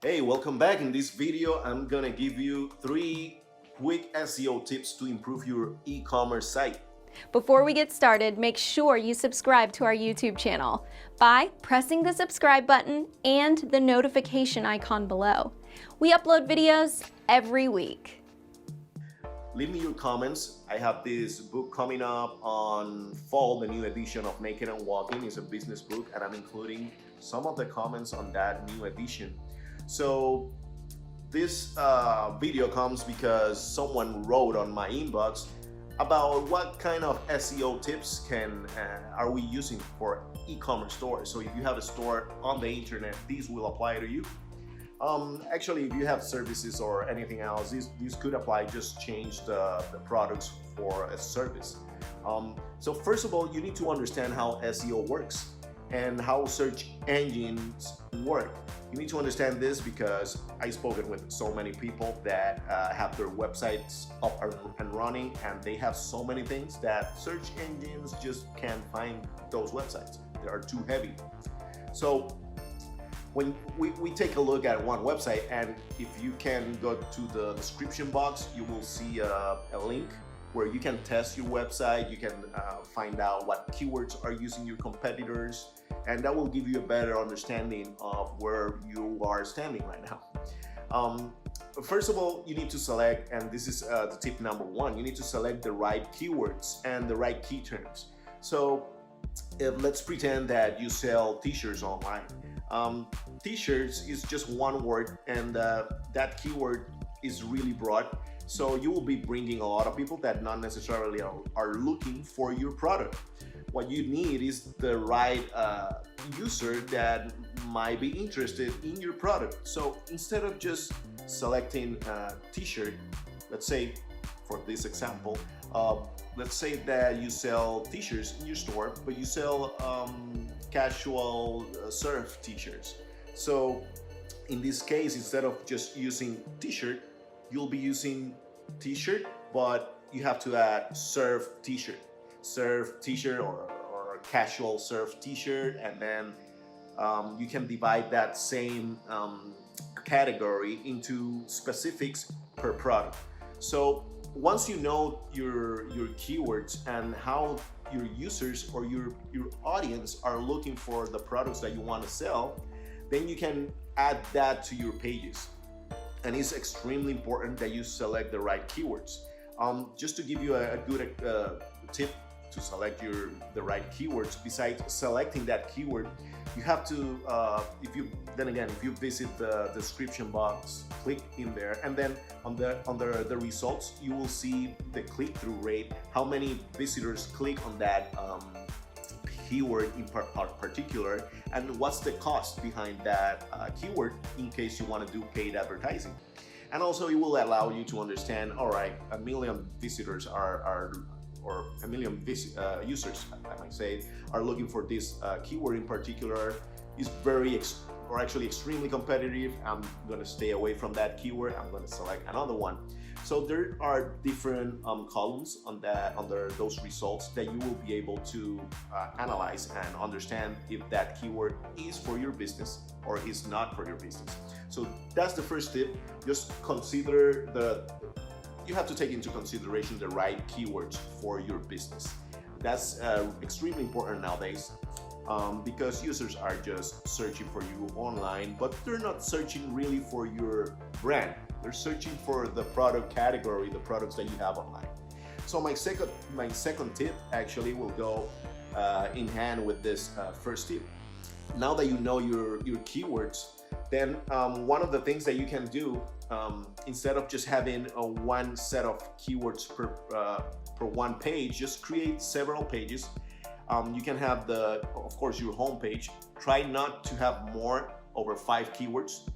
Hey, welcome back. In this video, I'm gonna give you 3 quick SEO tips to improve your e-commerce site. Before we get started, make sure you subscribe to our YouTube channel by pressing the subscribe button and the notification icon below. We upload videos every week. Leave me your comments. I have this book coming up on fall, the new edition of Naked and Walking. It's a business book, and I'm including some of the comments on that new edition. So this video comes because someone wrote on my inbox about what kind of SEO tips are we using for e-commerce stores. So if you have a store on the internet, these will apply to you. Actually, if you have services or anything else, these could apply. Just change the products for a service. So first of all, you need to understand how SEO works and how search engines work. You need to understand this because I've spoken with so many people that have their websites up and running, and they have so many things that search engines just can't find those websites. They are too heavy. So when we take a look at one website, and if you can go to the description box, you will see a link where you can test your website. You can find out what keywords are using your competitors, and that will give you a better understanding of where you are standing right now. First of all, you need to select, and this is the tip number 1, you need to select the right keywords and the right key terms. So let's pretend that you sell t-shirts online. T-shirts is just one word, and that keyword is really broad. So you will be bringing a lot of people that not necessarily are looking for your product. What you need is the right user that might be interested in your product. So instead of just selecting a t-shirt, let's say for this example, let's say that you sell t-shirts in your store, but you sell casual surf t-shirts. So in this case, instead of just using t-shirt, you'll be using t-shirt, but you have to add surf t-shirt or casual surf t-shirt, and then you can divide that same category into specifics per product. So once you know your keywords and how your users or your audience are looking for the products that you want to sell, then you can add that to your pages. And it's extremely important that you select the right keywords. Just to give you a good tip to select the right keywords, besides selecting that keyword, you have to, if you visit the description box, click in there, and then under the results, you will see the click-through rate, how many visitors click on that keyword in particular, and what's the cost behind that keyword in case you want to do paid advertising. And also it will allow you to understand, all right, 1 million visitors or 1 million users, I might say, are looking for this keyword in particular. Is actually extremely competitive. I'm going to stay away from that keyword. I'm going to select another one. So there are different columns under those results that you will be able to analyze and understand if that keyword is for your business or is not for your business. So that's the first tip. Just consider you have to take into consideration the right keywords for your business. That's extremely important nowadays. Because users are just searching for you online, but they're not searching really for your brand. They're searching for the product category, the products that you have online. So my second tip actually will go in hand with this first tip. Now that you know your keywords, then one of the things that you can do, instead of just having one set of keywords per one page, just create several pages. You can have of course, your home page. Try not to have more over 5 keywords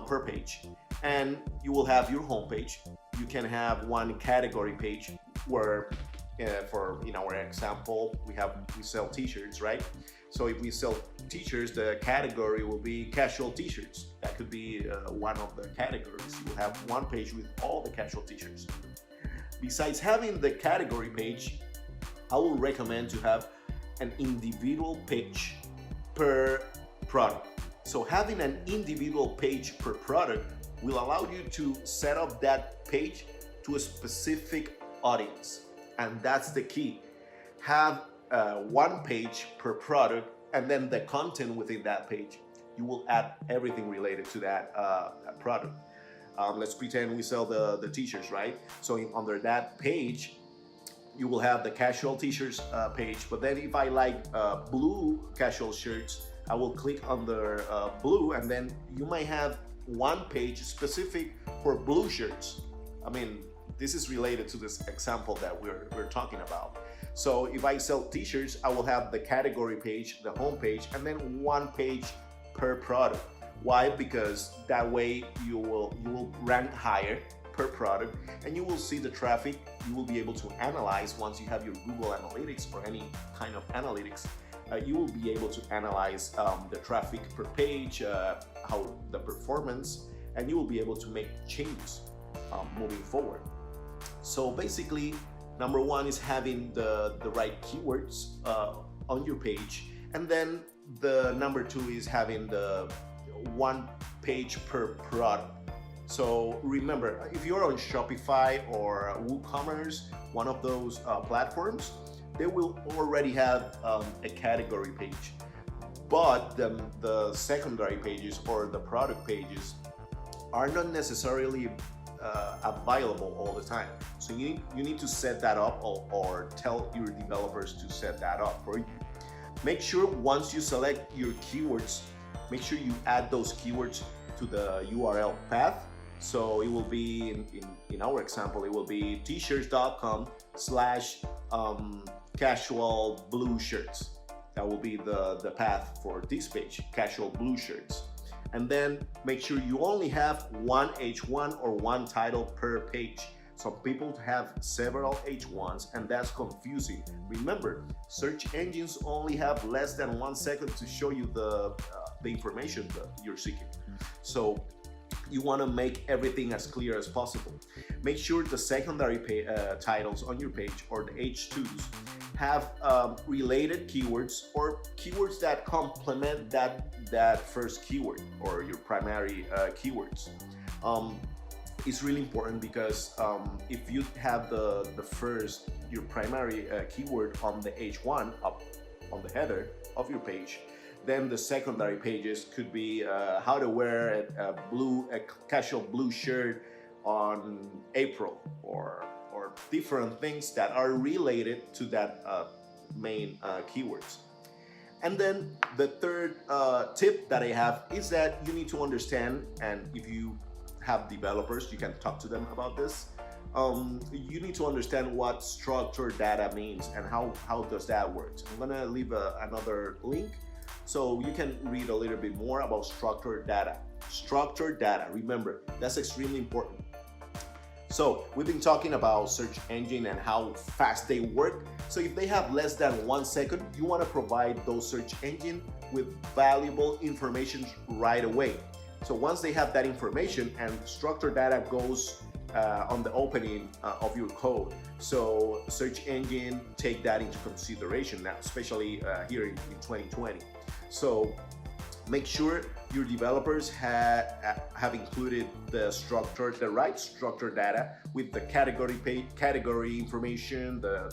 per page, and you will have your home page. You can have one category page where, in our example, we sell t-shirts, right? So if we sell t-shirts, the category will be casual t-shirts. That could be one of the categories. You will have one page with all the casual t-shirts. Besides having the category page, I will recommend to have an individual page per product. So having an individual page per product will allow you to set up that page to a specific audience. And that's the key. Have one page per product, and then the content within that page. You will add everything related to that product. Let's pretend we sell the t-shirts, right? So under that page, you will have the casual t-shirts page. But then if I like blue casual shirts, I will click on the blue, and then you might have one page specific for blue shirts. I mean, this is related to this example that we're talking about. So if I sell t-shirts, I will have the category page, the home page, and then one page per product. Why? Because that way you will rank higher per product, and you will see the traffic. You will be able to analyze once you have your Google Analytics or any kind of analytics. You will be able to analyze the traffic per page, how the performance, and you will be able to make changes moving forward. So basically, number one is having the right keywords on your page, and then the number two is having the one page per product. So remember, if you're on Shopify or WooCommerce, one of those platforms, they will already have a category page, but the secondary pages or the product pages are not necessarily available all the time. So you need to set that up, or tell your developers to set that up for you. Make sure once you select your keywords, make sure you add those keywords to the URL path. So it will be, in our example, it will be tshirts.com/casual blue shirts. That will be the path for this page, casual blue shirts. And then make sure you only have one H1 or one title per page. Some people have several H1s, and that's confusing. Remember, search engines only have less than 1 second to show you the information that you're seeking. So you want to make everything as clear as possible. Make sure the secondary titles on your page, or the H2s, have related keywords, or keywords that complement that first keyword or your primary keywords. It's really important because if you have your primary keyword on the H1 up on the header of your page, then the secondary pages could be how to wear a casual blue shirt on April, or different things that are related to that main keywords. And then the third tip that I have is that you need to understand, and if you have developers, you can talk to them about this. You need to understand what structured data means and how does that work. I'm gonna leave another link so you can read a little bit more about structured data. Structured data, remember, that's extremely important. So we've been talking about search engine and how fast they work. So if they have less than 1 second, you want to provide those search engine with valuable information right away. So once they have that information, and structured data goes on the opening of your code. So search engine take that into consideration now, especially here in 2020. So make sure your developers have included the right structured data with the category information, the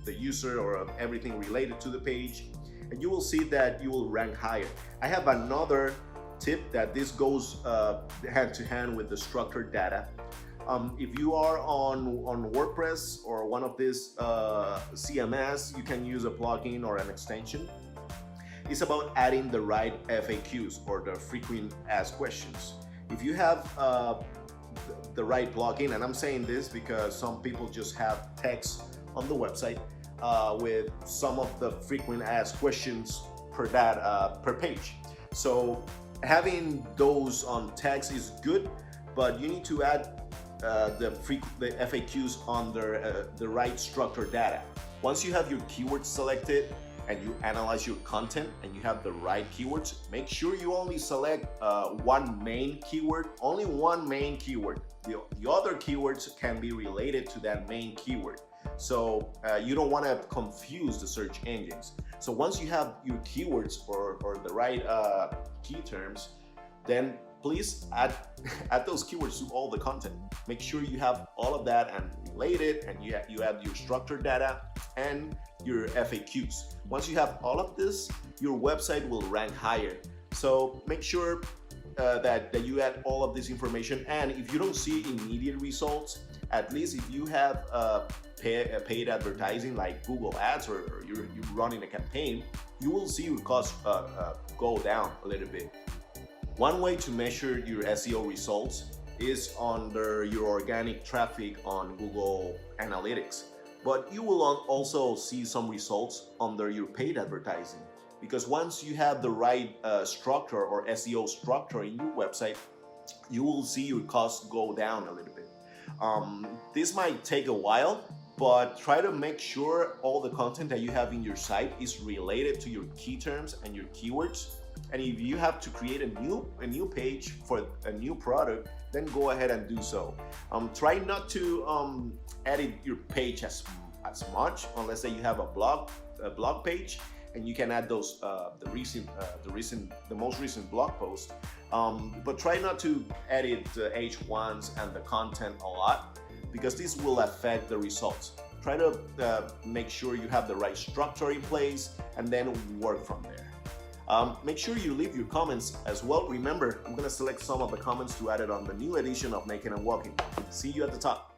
user, or everything related to the page, and you will see that you will rank higher. I have another tip that this goes hand to hand with the structured data. If you are on WordPress or one of these CMS, you can use a plugin or an extension. It's about adding the right FAQs, or the frequent asked questions. If you have the right plugin, and I'm saying this because some people just have text on the website with some of the frequent asked questions per page. So having those on text is good, but you need to add the FAQs under the right structured data. Once you have your keywords selected and you analyze your content and you have the right keywords, make sure you only select one main keyword, The other keywords can be related to that main keyword. So you don't want to confuse the search engines. So once you have your keywords or the right key terms, then please add those keywords to all the content. Make sure you have all of that and relate it, and you add your structured data and your FAQs. Once you have all of this, your website will rank higher. So make sure that you add all of this information, and if you don't see immediate results, at least if you have paid advertising like Google Ads, or you're running a campaign, you will see your costs go down a little bit. One way to measure your SEO results is under your organic traffic on Google Analytics, but you will also see some results under your paid advertising, because once you have the right structure or SEO structure in your website, you will see your costs go down a little bit. This might take a while, but try to make sure all the content that you have in your site is related to your key terms and your keywords. And if you have to create a new page for a new product, then go ahead and do so. Try not to edit your page as much, unless say you have a blog page, and you can add those the most recent blog post. But try not to edit the H1s and the content a lot, because this will affect the results. Try to make sure you have the right structure in place, and then work from there. Make sure you leave your comments as well. Remember, I'm going to select some of the comments to add it on the new edition of Making and Walking. See you at the top.